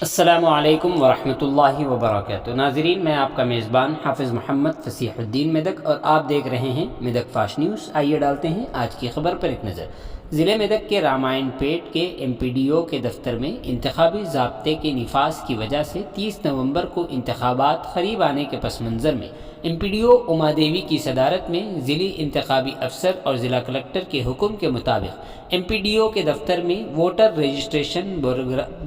अस्सलामुअलैकुम वरहमतुल्लाहि वबरकातुहू। नाज़रीन, मैं आपका मेज़बान हाफिज़ मोहम्मद फ़सीहुद्दीन मेदक और आप देख रहे हैं मेदक फास्ट न्यूज़। आइए डालते हैं आज की खबर पर एक नज़र। ज़िले मेदक के रामायण पेट के MPDO के दफ्तर में इंतखाबी ज़ाब्ते के निफाज की वजह से 30 नवंबर को इंतखाबात करीब आने के पस मंज़र में MPDO उमा देवी की सदारत में ज़िली इंतखाबी अफसर और ज़िला कलेक्टर के हुक्म के मुताबिक MPDO के दफ्तर में वोटर रजिस्ट्रेशन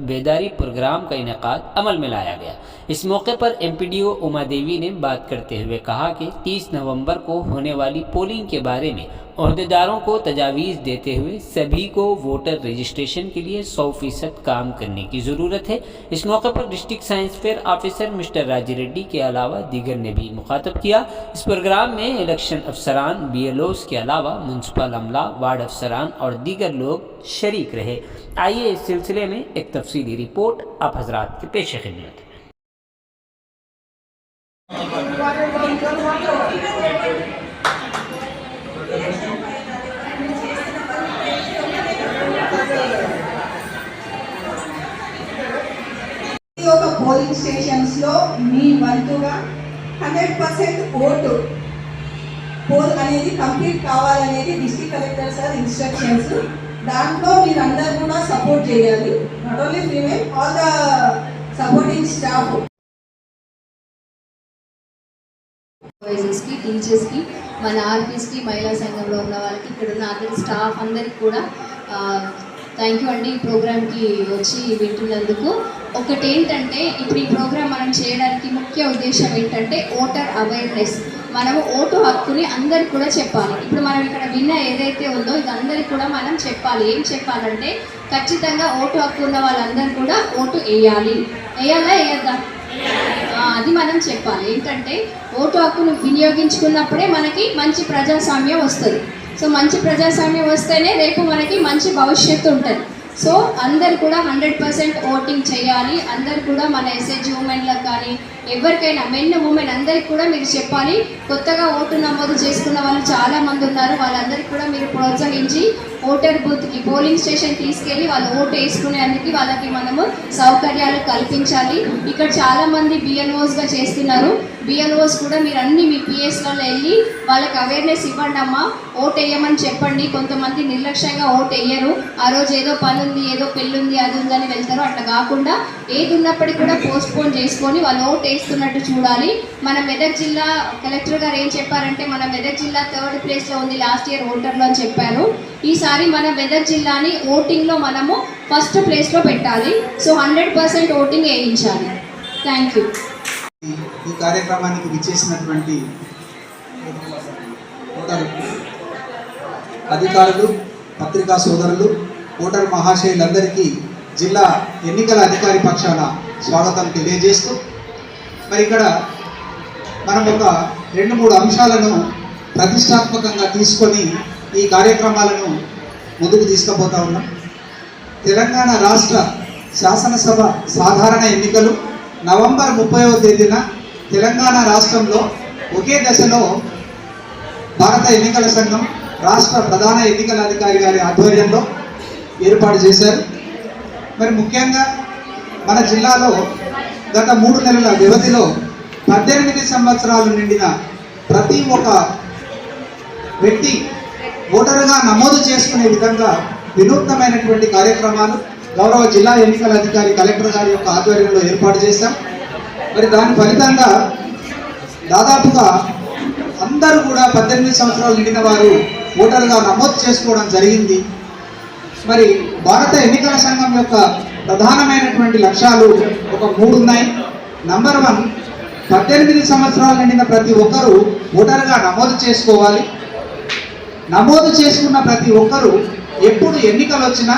बेदारी प्रोग्राम का इनेकाद अमल में लाया गया। इस मौके पर MPDO उमा देवी ने बात करते हुए कहा कि 30 नवंबर को होने वाली पोलिंग के बारे में अहदेदारों को तजावीज़ देते हुए सभी को वोटर रजिस्ट्रेशन के लिए 100% काम करने की ज़रूरत है। इस मौके पर district science fair officer mister राजी रेड्डी के अलावा दीगर ने भी मुखातब किया। इस प्रोग्राम में इलेक्शन अफसरान, BLOs के अलावा म्यूनसिपल अमला, वार्ड अफसरान और दीगर लोग शरीक रहे। आइए इस सिलसिले में एक तफसीली रिपोर्ट आप हजरात के पेश खिदमत। పోలింగ్ స్టేషన్స్ లో మీ వంతుగా 100% ఓటు పోల్ అనేది కంప్లీట్ కావాలనేది డిస్ట్రిక్ట్ కలెక్టర్ సార్ ఇన్స్ట్రక్షన్స్. దాంట్లో మీరందరూ కూడా సపోర్ట్ చేయాలి. Not only female, all the supporting staff, కి టీచర్స్ కి, మన ఆర్పీస్ కి, మహిళా సంఘంలో ఉన్న వాళ్ళకి, ఇక్కడ ఉన్న అదర్ స్టాఫ్ అందరికి కూడా థ్యాంక్ యూ అండి. ఈ ప్రోగ్రామ్కి వచ్చి వింటున్నందుకు. ఒకటి ఏంటంటే, ఇప్పుడు ఈ ప్రోగ్రామ్ మనం చేయడానికి ముఖ్య ఉద్దేశం ఏంటంటే ఓటర్ అవేర్నెస్. మనము ఓటు హక్కుని అందరికి కూడా చెప్పాలి. ఇప్పుడు మనం ఇక్కడ విన్న ఏదైతే ఉందో ఇది అందరికి కూడా మనం చెప్పాలి. ఏం చెప్పాలంటే, ఖచ్చితంగా ఓటు హక్కు ఉన్న వాళ్ళందరూ కూడా ఓటు వేయాలి. వేయాలా వేయద్దా? అది మనం చెప్పాలి. ఏంటంటే, ఓటు హక్కును వినియోగించుకున్నప్పుడే మనకి మంచి ప్రజాస్వామ్యం వస్తుంది. సో మంచి ప్రజాస్వామ్యం వస్తేనే రేపు మనకి మంచి భవిష్యత్తు ఉంటుంది. సో అందరు కూడా 100% ఓటింగ్ చేయాలి. అందరు కూడా మన SHG ఉమెన్లకు కానీ ఎవరికైనా, మెన్ ఉమెన్ అందరికి కూడా మీరు చెప్పాలి. కొత్తగా ఓటు నమోదు చేసుకున్న వాళ్ళు చాలామంది ఉన్నారు. వాళ్ళందరికీ కూడా మీరు ప్రోత్సహించి ఓటర్ బూత్కి, పోలింగ్ స్టేషన్ తీసుకెళ్ళి వాళ్ళు ఓటు వేసుకునేందుకు వాళ్ళకి మనము సౌకర్యాలు కల్పించాలి. ఇక్కడ చాలామంది BLOsగా చేస్తున్నారు. BLOs కూడా మీరు అన్ని మీ PSలలో వెళ్ళి వాళ్ళకి అవేర్నెస్ ఇవ్వండి. అమ్మా ఓటు వేయమని చెప్పండి. కొంతమంది నిర్లక్ష్యంగా ఓటు వేయరు. ఆ రోజు ఏదో పని ఉంది, ఏదో పెళ్ళి ఉంది, అది ఉందని వెళ్తారు. అట్లా కాకుండా ఏది ఉన్నప్పటికీ కూడా పోస్ట్పోన్ చేసుకొని వాళ్ళు ఓటు వేస్తున్నట్టు చూడాలి. మన మెదక్ జిల్లా కలెక్టర్ గారు ఏం చెప్పారంటే, మన మెదక్ జిల్లా 3rd ప్లేస్లో ఉంది లాస్ట్ ఇయర్ ఓటర్లో అని చెప్పారు. ఈసారి మన మెదక్ జిల్లాని ఓటింగ్లో మనము 1st ప్లేస్లో పెట్టాలి. సో 100% ఓటింగ్ వేయించాలి. Thank you. ఈ కార్యక్రమానికి విచ్చేసినటువంటి ఓటర్ అధికారులు, పత్రికా సోదరులు, ఓటర్ మహాశయులందరికీ జిల్లా ఎన్నికల అధికారి పక్షాన స్వాగతం తెలియజేస్తూ, మరి ఇక్కడ మనం ఒక 2-3 అంశాలను ప్రతిష్టాత్మకంగా తీసుకొని ఈ కార్యక్రమాలను ముందుకు తీసుకుపోతా ఉన్నాం. తెలంగాణ రాష్ట్ర శాసనసభ సాధారణ ఎన్నికలు నవంబర్ 30వ తేదీన తెలంగాణ రాష్ట్రంలో ఒకే దశలో భారత ఎన్నికల సంఘం రాష్ట్ర ప్రధాన ఎన్నికల అధికారి గారి ఆధ్వర్యంలో ఏర్పాటు చేశారు. మరి ముఖ్యంగా మన జిల్లాలో గత 3 నెలల వ్యవధిలో 18 సంవత్సరాలు నిండిన ప్రతి ఒక్క వ్యక్తి ఓటరుగా నమోదు చేసుకునే విధంగా వినూత్నమైనటువంటి కార్యక్రమాలు గౌరవ జిల్లా ఎన్నికల అధికారి కలెక్టర్ గారి యొక్క ఆధ్వర్యంలో ఏర్పాటు చేశాం. మరి దాని ఫలితంగా దాదాపుగా అందరూ కూడా 18 సంవత్సరాలు నిండిన వారు ఓటరుగా నమోదు చేసుకోవడం జరిగింది. మరి భారత ఎన్నికల సంఘం యొక్క ప్రధానమైనటువంటి లక్ష్యాలు ఒక 3 ఉన్నాయి. నంబర్ 1, 18 సంవత్సరాలు నిండిన ప్రతి ఒక్కరూ ఓటరుగా నమోదు చేసుకోవాలి. నమోదు చేసుకున్న ప్రతి ఒక్కరూ ఎప్పుడు ఎన్నికలు వచ్చినా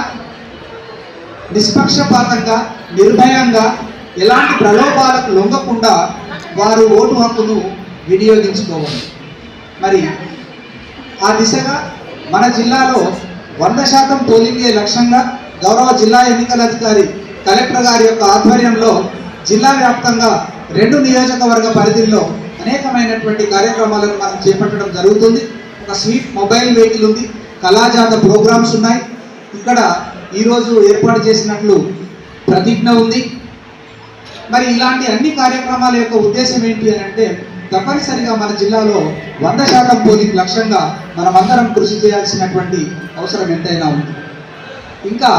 నిష్పక్షపాతంగా, నిర్భయంగా, ఎలాంటి ప్రలోభాలకు లొంగకుండా వారు ఓటు హక్కును వినియోగించుకోవాలి. మరి ఆ దిశగా మన జిల్లాలో 100% పోలింగే లక్ష్యంగా గౌరవ జిల్లా ఎన్నికల అధికారి కలెక్టర్ గారి యొక్క ఆధ్వర్యంలో జిల్లా వ్యాప్తంగా 2 నియోజకవర్గ పరిధిలో అనేకమైనటువంటి కార్యక్రమాలను మనం చేపట్టడం జరుగుతుంది. ఒక స్వీట్ మొబైల్ వెహికల్ ఉంది, కళాజాత ప్రోగ్రామ్స్ ఉన్నాయి. ఇక్కడ ఈరోజు ఏర్పాటు చేసినట్లు ప్రతిజ్ఞ ఉంది. మరి ఇలాంటి అన్ని కార్యక్రమాల యొక్క ఉద్దేశం ఏంటి అని అంటే తప్పనిసరిగా మన జిల్లాలో 100% పోలింగ్ లక్ష్యంగా మనమందరం కృషి చేయాల్సినటువంటి అవసరం ఎంతైనా ఉంది. ఇంకా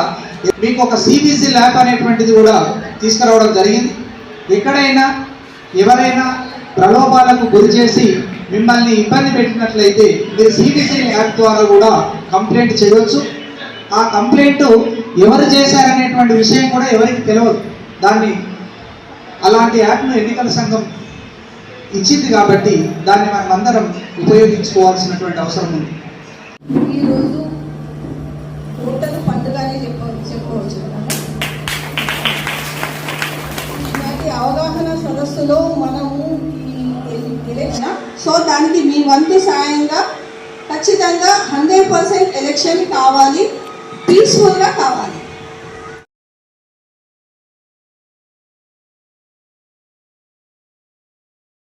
మీకు ఒక CBC ల్యాబ్ అనేటువంటిది కూడా తీసుకురావడం జరిగింది. ఎక్కడైనా ఎవరైనా ప్రలోభాలకు గురి చేసి మిమ్మల్ని ఇబ్బంది పెట్టినట్లయితే మీరు CBC ల్యాబ్ ద్వారా కూడా కంప్లైంట్ చేయవచ్చు. ఆ కంప్లైంట్ ఎవరు చేశారనేటువంటి విషయం కూడా ఎవరికి తెలియదు. అలాంటి యాప్ను ఎన్నికల సంఘం ఇచ్చింది కాబట్టి దాన్ని మనం అందరం ఉపయోగించుకోవాల్సినటువంటి అవసరం ఉంది. ఈరోజు ఓటరు పండుగనే చెప్పవచ్చు కదా. ఇలాంటి అవగాహన సదస్సులో మనము ఈ ఎలక్షన్ సో దానికి మీ వంతు సాయంగా ఖచ్చితంగా 100% ఎలక్షన్ కావాలి, పీస్ఫుల్గా కావాలి.